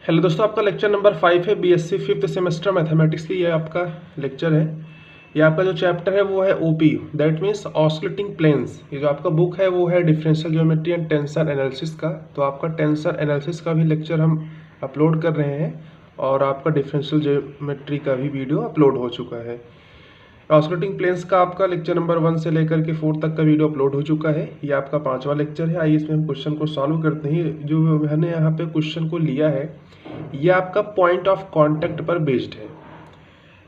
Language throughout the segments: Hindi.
हेलो दोस्तों, आपका लेक्चर नंबर 5 है। बीएससी फिफ्थ सेमेस्टर मैथमेटिक्स की ये आपका लेक्चर है। ये आपका जो चैप्टर है वो है OP, that means oscillating planes. ये जो आपका बुक है वो है differential geometry and tensor analysis का। तो आपका टेंसर एनालिसिस का भी लेक्चर हम अपलोड कर रहे हैं और आपका डिफरेंशियल ज्योमेट्री का भी वीडियो अपलोड हो चुका है। ऑस्किलेटिंग प्लेन्स का आपका लेक्चर नंबर 1 से लेकर के 4 तक का वीडियो अपलोड हो चुका है। ये आपका 5वां लेक्चर है। आइए इसमें हम क्वेश्चन को सॉल्व करते हैं। जो मैंने यहाँ पे क्वेश्चन को लिया है ये आपका पॉइंट ऑफ कांटेक्ट पर बेस्ड है।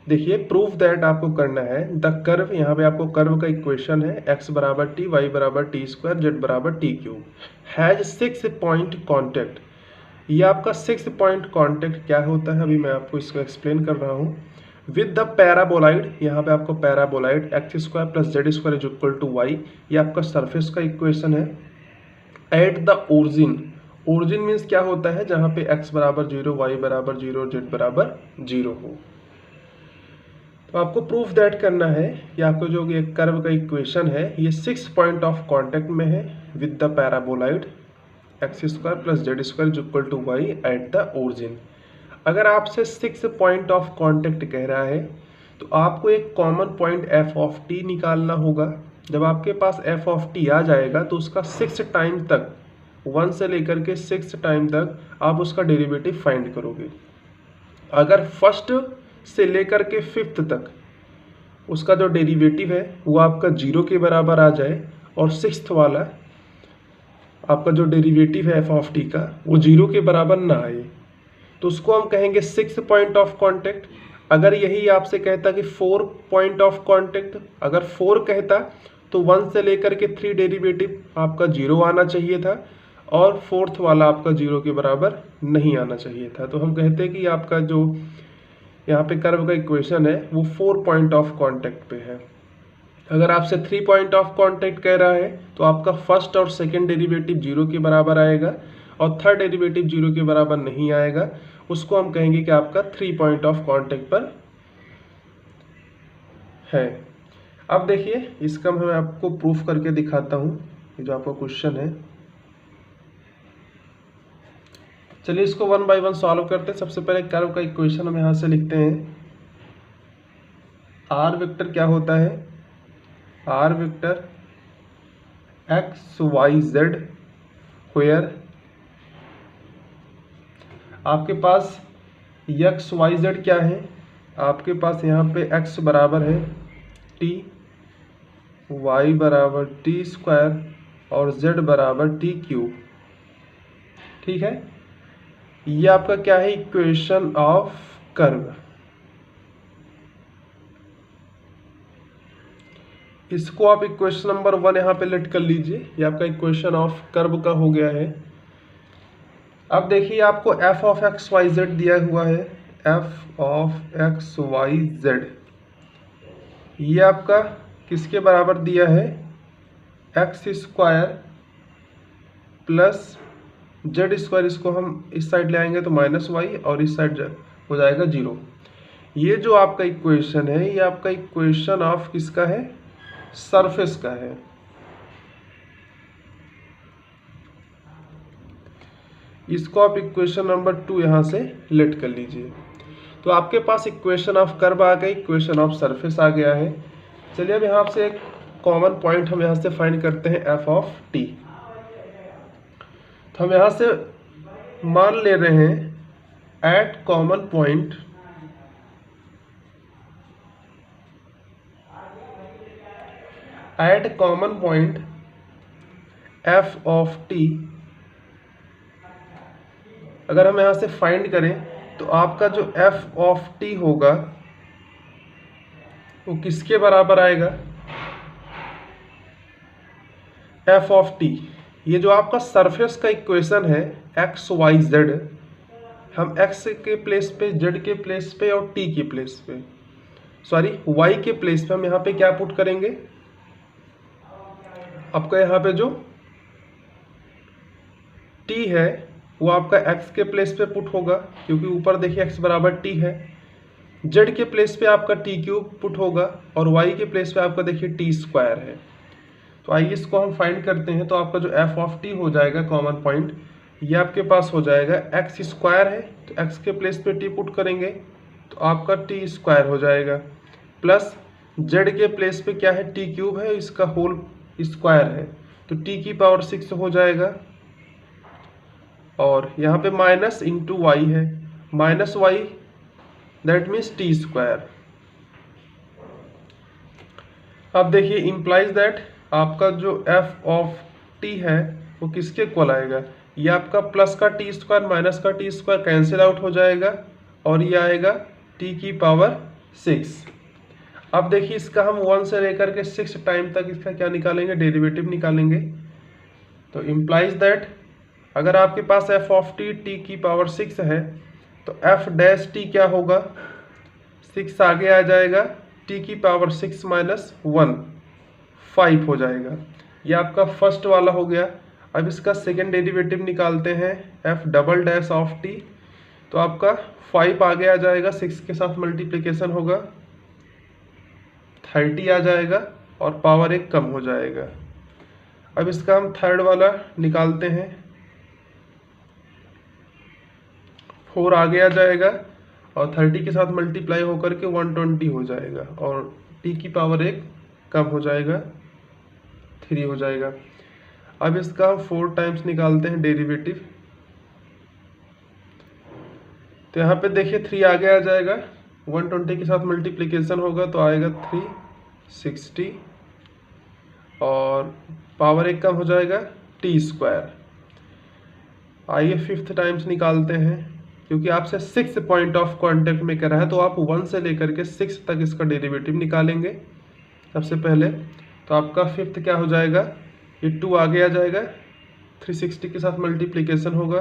देखिए, प्रूफ दैट आपको करना है द कर्व। यहाँ पे आपको कर्व का इक्वेशन है x बराबर टी, y बराबर टी स्क्वायर, z बराबर T cube, has 6 point contact. ये आपका 6 पॉइंट कॉन्टेक्ट क्या होता है अभी मैं आपको इसको एक्सप्लेन कर रहा हूँ। विद द पैराबोलाइड, यहाँ पे आपको paraboloid x square plus z square is equal to y, ये आपका सरफेस का इक्वेशन है। At the origin, origin means क्या होता है जहाँ पे x बराबर 0, y बराबर 0, z बराबर 0 हो। तो आपको प्रूफ दैट करना है कि आपको जो ये कर्व का इक्वेशन है ये 6 पॉइंट ऑफ कांटेक्ट में है with the paraboloid x square plus z square is equal to y at the origin. अगर आपसे 6 पॉइंट ऑफ कांटेक्ट कह रहा है तो आपको एक common point f of T निकालना होगा। जब आपके पास एफ ऑफ टी आ जाएगा तो उसका 6 टाइम तक, 1 से लेकर के 6 टाइम तक आप उसका डेरिवेटिव फाइंड करोगे। अगर फर्स्ट से लेकर के 5th तक उसका जो डेरिवेटिव है वो आपका 0 के बराबर आ जाए और 6th वाला आपका जो डेरिवेटिव है एफ ऑफ टी का वो 0 के बराबर ना आए तो उसको हम कहेंगे 6 पॉइंट ऑफ कांटेक्ट। अगर यही आपसे कहता कि 4 पॉइंट ऑफ कांटेक्ट, अगर 4 कहता तो 1 से लेकर के 3 डेरिवेटिव आपका 0 आना चाहिए था और 4th वाला आपका 0 के बराबर नहीं आना चाहिए था। तो हम कहते हैं कि आपका जो यहाँ पे कर्व का इक्वेशन है वो 4 पॉइंट ऑफ कांटेक्ट पे है। अगर आपसे 3 पॉइंट ऑफ कांटेक्ट कह रहा है तो आपका फर्स्ट और सेकंड डेरिवेटिव 0 के बराबर आएगा और थर्ड डेरिवेटिव 0 के बराबर नहीं आएगा। उसको हम कहेंगे कि आपका 3 पॉइंट ऑफ कांटेक्ट पर है। अब देखिए इसका मैं आपको प्रूफ करके दिखाता हूँ। ये जो आपका क्वेश्चन है, चलिए इसको 1 बाय 1 सॉल्व करते हैं। सबसे पहले कर्व का इक्वेशन हम यहाँ से लिखते हैं। आर वेक्टर क्या होता है? R vector x y z, where आपके पास एक्स वाई जेड क्या है? आपके पास यहाँ पे एक्स बराबर है टी, वाई बराबर टी स्क्वायर और जेड बराबर टी क्यूब। ठीक है, ये आपका क्या है? Equation of curve. इसको आप इक्वेशन नंबर 1 यहाँ पे लेट कर लीजिए। ये आपका इक्वेशन ऑफ कर्व का हो गया है। अब देखिए आपको f of x y z दिया हुआ है। F of x y z ये आपका किसके बराबर दिया है? X square plus z square, इसको हम इस साइड ले आएंगे तो माइनस वाई और इस साइड हो जाएगा 0। ये जो आपका इक्वेशन है ये आपका इक्वेशन ऑफ किसका है? सरफेस का है। इसको आप इक्वेशन नंबर 2 यहाँ से लेट कर लीजिए। तो आपके पास इक्वेशन ऑफ कर्व आ गई, इक्वेशन ऑफ सरफेस आ गया है। चलिए अब यहाँ से एक कॉमन पॉइंट हम यहाँ से फाइंड करते हैं एफ ऑफ टी। तो हम यहाँ से मान ले रहे हैं at common point at common point f of t, अगर हम यहाँ से फाइंड करें तो आपका जो एफ ऑफ टी होगा वो किसके बराबर आएगा? एफ ऑफ टी, ये जो आपका सरफेस का इक्वेशन है एक्स वाई जेड, हम एक्स के प्लेस पे, जेड के प्लेस पे और टी के प्लेस पे, सॉरी वाई के प्लेस पे हम यहाँ पे क्या पुट करेंगे? आपका यहाँ पे जो टी है वो आपका x के प्लेस पे पुट होगा क्योंकि ऊपर देखिए x बराबर t है। z के प्लेस पे आपका t क्यूब पुट होगा और y के प्लेस पे आपका देखिए t स्क्वायर है। तो आइए इसको हम फाइंड करते हैं। तो आपका जो f ऑफ t हो जाएगा कॉमन पॉइंट, ये आपके पास हो जाएगा एक्स स्क्वायर है, तो एक्स के प्लेस पे टी पुट करेंगे तो आपका टी स्क्वायर हो जाएगा, प्लस जेड के प्लेस पे क्या है, टी क्यूब है, इसका होल स्क्वायर है, तो टी की पावर 6 हो जाएगा। और यहाँ पे माइनस इंटू वाई है, minus y that means t square. अब देखिए इम्प्लाइज दैट आपका जो एफ ऑफ टी है वो किसके इक्वल आएगा, ये आपका प्लस का टी स्क्वायर माइनस का टी स्क्वायर कैंसिल आउट हो जाएगा और ये आएगा टी की पावर 6। अब देखिए इसका हम 1 से लेकर के 6 टाइम तक इसका क्या निकालेंगे, डेरिवेटिव निकालेंगे। तो इम्प्लाइज दैट अगर आपके पास एफ ऑफ टी टी की पावर 6 है तो एफ डैश टी क्या होगा, 6 आगे आ जाएगा, टी की पावर 6 माइनस 1 5 हो जाएगा। ये आपका फर्स्ट वाला हो गया। अब इसका सेकेंड डेरिवेटिव निकालते हैं, F double dash of T, तो आपका 5 आगे आ जाएगा, 6 के साथ मल्टीप्लिकेशन होगा, 30 आ जाएगा और पावर 1 कम हो जाएगा। अब इसका हम थर्ड वाला निकालते हैं, 4 आगे आ जाएगा और 30 के साथ मल्टीप्लाई होकर के 120 हो जाएगा और टी की पावर 1 कम हो जाएगा, 3 हो जाएगा। अब इसका हम 4 टाइम्स निकालते हैं डेरिवेटिव, तो यहाँ पे देखिए 3 आगे आ जाएगा, 120 के साथ मल्टीप्लिकेशन होगा तो आएगा 360 और पावर 1 कम हो जाएगा, टी स्क्वायर। आइए 5th टाइम्स निकालते हैं, क्योंकि आपसे 6 पॉइंट ऑफ कांटेक्ट में करा है तो आप 1 से लेकर के 6 तक इसका डेरिवेटिव निकालेंगे सबसे पहले। तो आपका 5th क्या हो जाएगा, ये 2 आगे आ जाएगा, 360 के साथ मल्टीप्लिकेशन होगा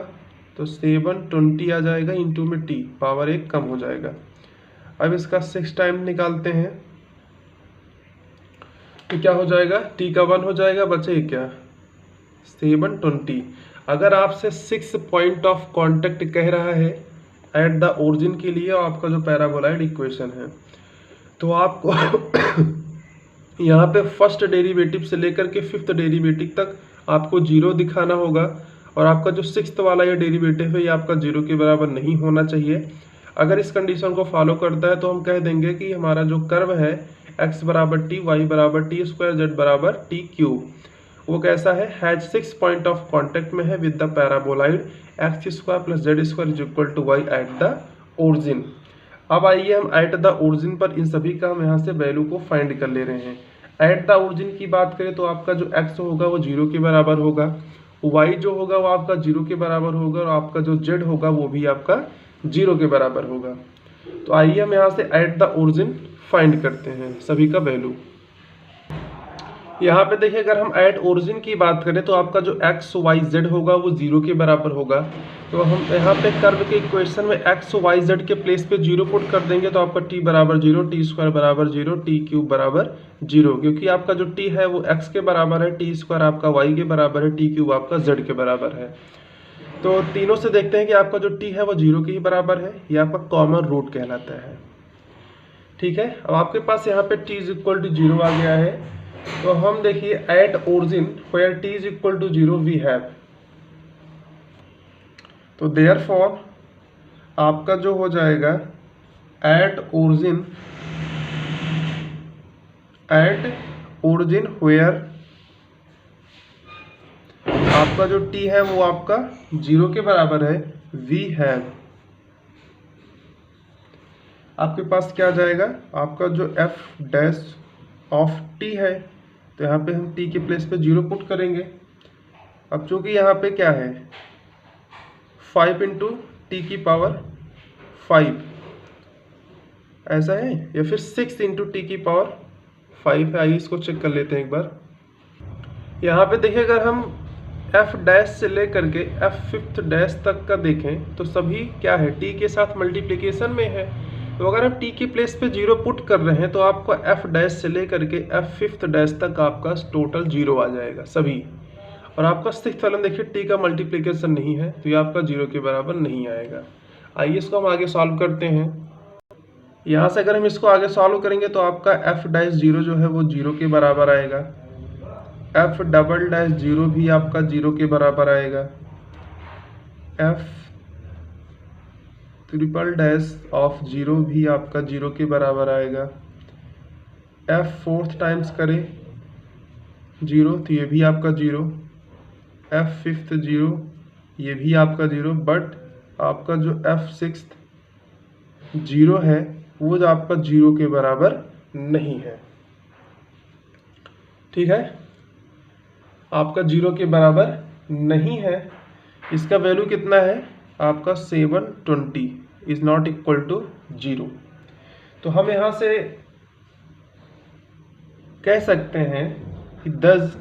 तो 720 आ जाएगा, इंटू में टी पावर 1 कम हो जाएगा। अब इसका 6 टाइम निकालते हैं तो क्या हो जाएगा, टी का 1 हो जाएगा, बचे क्या 720। अगर आपसे 6 पॉइंट ऑफ कांटेक्ट कह रहा है एट द ओरिजिन के लिए आपका जो पैराबोलॉइड इक्वेशन है, तो आपको यहाँ पे फर्स्ट डेरिवेटिव से लेकर के 5th डेरिवेटिव तक आपको 0 दिखाना होगा और आपका जो 6th वाला ये डेरिवेटिव है ये आपका 0 के बराबर नहीं होना चाहिए। अगर इस कंडीशन को फॉलो करता है तो हम कह देंगे कि हमारा जो कर्व है x बराबर टी, वाई बराबर टी स्क्वायर, जेड बराबर टी क्यूब, वो कैसा है, हैज 6 पॉइंट ऑफ कांटेक्ट में है with the paraboloid x square plus z square is equal to y at the origin. अब आइए हम एट द ओरिजिन पर इन सभी का हम यहाँ से वैल्यू को फाइंड कर ले रहे हैं। एट द ओरिजिन की बात करें तो आपका जो x होगा वो 0 के बराबर होगा, y जो होगा वो आपका 0 के बराबर होगा और आपका जो z होगा वो भी आपका 0 के बराबर होगा। तो आइए हम यहाँ से एट द ओरिजिन फाइंड करते हैं सभी का वैल्यू। यहाँ पे देखिए अगर हम एट ओरिजिन की बात करें तो आपका जो एक्स वाई जेड होगा वो 0 के बराबर होगा। तो हम यहाँ पे कर्व के इक्वेशन में एक्स वाई जेड के प्लेस पे 0 पुट कर देंगे तो आपका टी बराबर 0, टी स्क्वायर बराबर 0, टी क्यूब बराबर 0, क्योंकि आपका जो टी है वो एक्स के बराबर है, टी स्क्वायर आपका वाई के बराबर है, टी क्यूब आपका जेड के बराबर है। तो तीनों से देखते हैं कि आपका जो टी है वो 0 के ही बराबर है, ये आपका कॉमन रूट कहलाता है। ठीक है, अब आपके पास यहाँ पे टी इज इक्वल टू 0 आ गया है, तो हम देखिए at origin where t is equal to 0 we have, तो देयरफॉर आपका जो हो जाएगा एट ओरिजिन वेयर आपका जो टी है वो आपका 0 के बराबर है, वी हैव, आपके पास क्या जाएगा, आपका जो एफ डैश ऑफ टी है तो यहाँ पे हम टी के प्लेस पे 0 पुट करेंगे। अब चूंकि यहाँ पे क्या है 5 इंटू टी की पावर 5 ऐसा है, या फिर 6 इंटू टी की पावर 5 है। आइए इसको चेक कर लेते हैं एक बार। यहाँ पे देखिए अगर हम एफ डैश से लेकर के एफ 5th डैश तक का देखें तो सभी क्या है, टी के साथ मल्टीप्लिकेशन में है। तो अगर हम टी की प्लेस पे 0 पुट कर रहे हैं तो आपको एफ डैश से लेकर के एफ 5th डैश तक आपका टोटल 0 आ जाएगा सभी। और आपका 6th वाला देखिए टी का मल्टीप्लिकेशन नहीं है तो ये आपका 0 के बराबर नहीं आएगा। आइए इसको हम आगे सॉल्व करते हैं। यहाँ से अगर हम इसको आगे सॉल्व करेंगे तो आपका एफ डैश 0 जो है वो 0 के बराबर आएगा, एफ डबल डैश 0 भी आपका 0 के बराबर आएगा, F triple dash of zero भी आपका जीरो के बराबर आएगा। एफ फोर्थ टाइम्स करें जीरो तो ये भी आपका जीरो, एफ फिफ्थ जीरो ये भी आपका जीरो, बट आपका जो एफ सिक्स्थ जीरो है वो जो आपका जीरो के बराबर नहीं है। ठीक है, आपका जीरो के बराबर नहीं है। इसका वैल्यू कितना है आपका 720 is not equal to zero. तो हम यहां से कह सकते हैं कि thus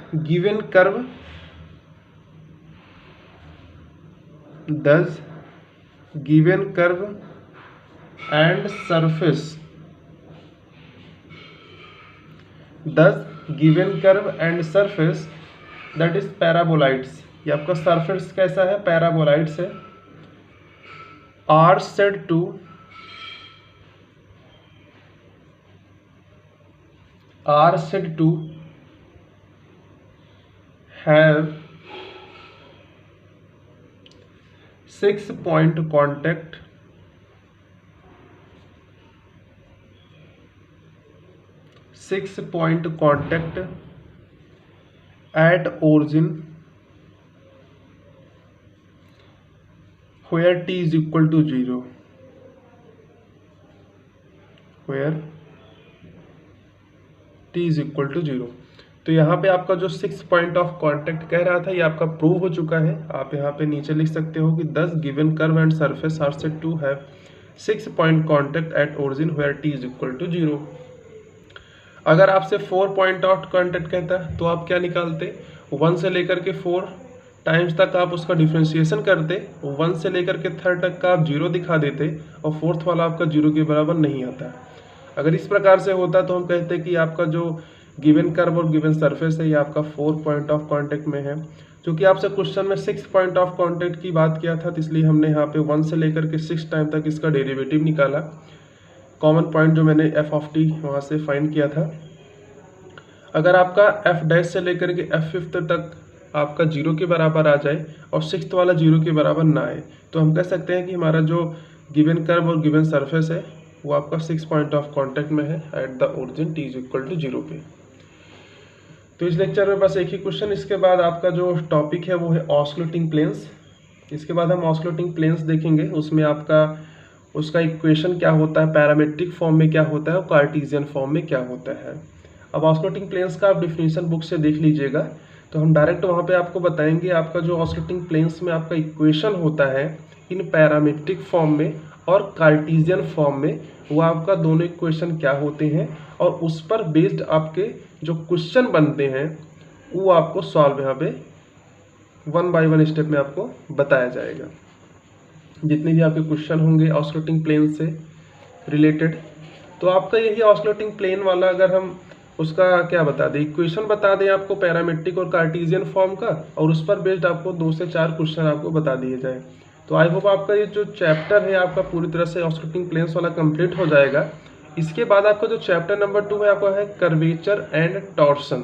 given curve and surface that is parabolites, ये आपका सरफेस कैसा है, पैराबोलाइड्स है, are said to have 6-point contact at origin where t is equal to 0, तो यहाँ पे आपका जो 6 पॉइंट ऑफ कांटेक्ट कह रहा था ये आपका प्रूव हो चुका है। आप यहाँ पे नीचे लिख सकते हो कि thus given curve and surface are said to have 6-point contact at origin where t is equal to 0। अगर आपसे 4 पॉइंट ऑफ कांटेक्ट कहता तो आप क्या निकालते, 1 से लेकर के 4 टाइम्स तक आप उसका डिफ्रेंशिएशन करते, 1 से लेकर के 3 तक का आप 0 दिखा देते और 4th वाला आपका 0 के बराबर नहीं आता। अगर इस प्रकार से होता तो हम कहते कि आपका जो गिवन कर्व और गिवन सरफेस है ये आपका 4 पॉइंट ऑफ कांटेक्ट में है। क्योंकि आपसे क्वेश्चन में 6 पॉइंट ऑफ कांटेक्ट की बात किया था तो इसलिए हमने यहाँ पे 1 से लेकर के 6 टाइम तक इसका डेरिवेटिव निकाला। कॉमन पॉइंट जो मैंने एफ ऑफ टी वहाँ से फाइंड किया था। अगर आपका एफ डैश से लेकर के एफ फिफ्थ तक आपका 0 के बराबर आ जाए और 6th वाला 0 के बराबर ना आए तो हम कह सकते हैं कि हमारा जो गिवन कर्व और गिवन सरफेस है वो आपका 6 पॉइंट ऑफ कांटेक्ट में है at the origin t is equal to 0 पे। तो इस लेक्चर में बस एक ही क्वेश्चन, इसके बाद आपका जो टॉपिक है वो है ऑस्कुलेटिंग प्लेन्स। इसके बाद हम ऑस्कुलेटिंग प्लेन्स देखेंगे, उसमें आपका उसका इक्वेशन क्या होता है, पैरामेट्रिक फॉर्म में क्या होता है और कार्टेशियन फॉर्म में क्या होता है। अब ऑस्कुलेटिंग प्लेन्स का आप डिफिनीशन बुक से देख लीजिएगा, तो हम डायरेक्ट वहाँ पे आपको बताएंगे आपका जो ऑस्कुलेटिंग प्लेन्स में आपका इक्वेशन होता है इन पैरामेट्रिक फॉर्म में और कार्टेशियन फॉर्म में, वो आपका दोनों इक्वेशन क्या होते हैं और उस पर बेस्ड आपके जो क्वेश्चन बनते हैं वो आपको सॉल्व यहाँ पे 1 बाय 1 स्टेप में आपको बताया जाएगा। जितने भी आपके क्वेश्चन होंगे ऑस्कुलेटिंग प्लेन से रिलेटेड, तो आपका यही ऑस्कुलेटिंग प्लेन वाला अगर हम उसका क्या बता दें, इक्वेशन बता दें आपको पैरामेट्रिक और कार्टेशियन फॉर्म का, और उस पर बेस्ड आपको 2 से 4 क्वेश्चन आपको बता दिए जाए, तो आई होप आपका ये जो चैप्टर है आपका पूरी तरह से ऑस्कुलेटिंग प्लेन्स वाला कंप्लीट हो जाएगा। इसके बाद आपका जो चैप्टर नंबर 2 है आपका है कर्वेचर एंड टॉर्सन,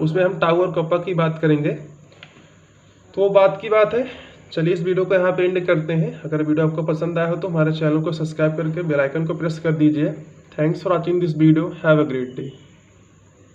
उसमें हम टाउ और कप्पा की बात करेंगे। तो वो बात की बात है। चलिए इस वीडियो को यहाँ पे एंड करते हैं। अगर वीडियो आपको पसंद आया हो तो हमारे चैनल को सब्सक्राइब करके बेल आइकन को प्रेस कर दीजिए। Thanks for watching this video, have a great day.